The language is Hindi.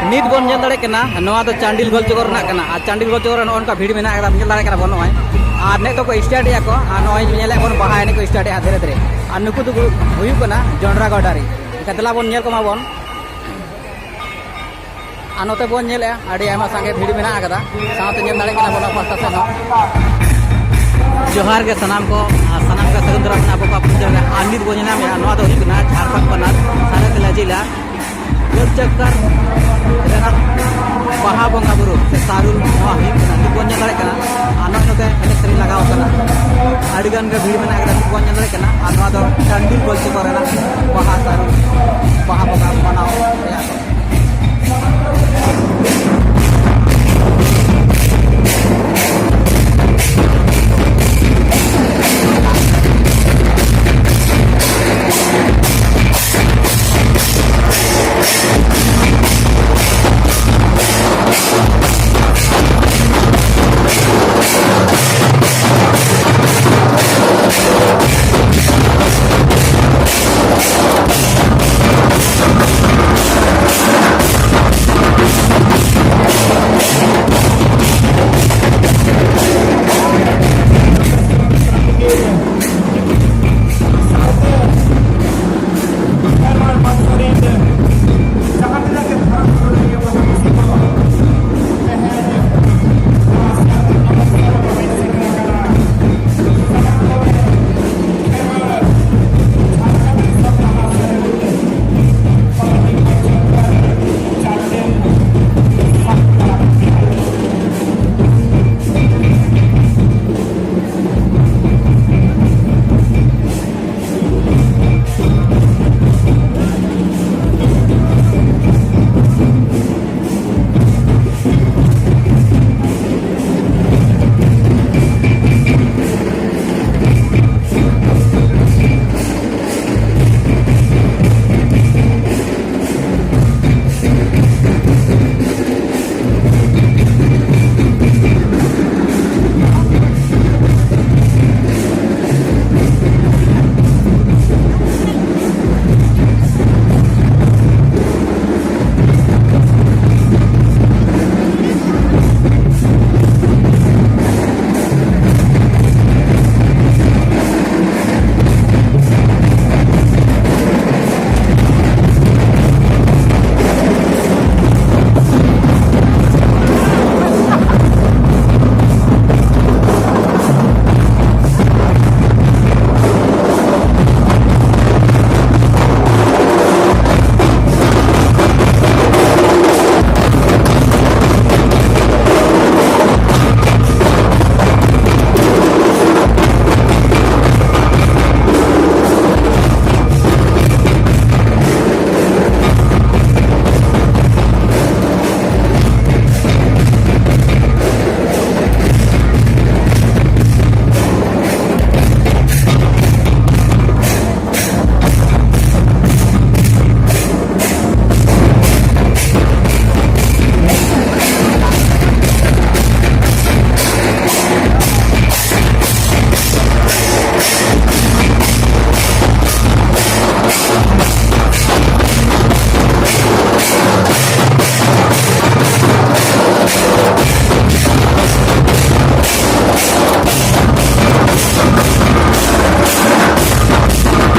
नित बन नेल दाड़े कना नोआ दो चांडिल गोलचोगर ना कना आ चांडिल गोलचोगर नो उनका भीड़ मेना एकदम नेल दाड़े कना बन नोय आ ने तो को स्टार्ट या को आ नोय नेले बन बाहा ने को स्टार्ट या धीरे धीरे आ नुकु तो हुयु कना जोंडरा गडारी कतला बन नेल को मा बन आ नोते बन नेले आडी आमा संगे भीड़ मेना आकदा साथे नेल दाड़े कना बन पास्ता से नो जोहार के सनाम को सगुंदरा अबो का पुजर आनित बोजना में नोआ दो हुयु कना झारखंड पनात सारा जिला जिला चक्कर बाहा बंगा बुरु से सारुल नोआ हुयु कना निबोन नेल दाड़े कना आ नोते एने सरी लगाव कना आडी गान के भीड़ मेना आकदा निबोन नेल दाड़े कना आ नोआ दो चांडिल गोलचोगर बाहा सारुल बाहा बंगा बनाओ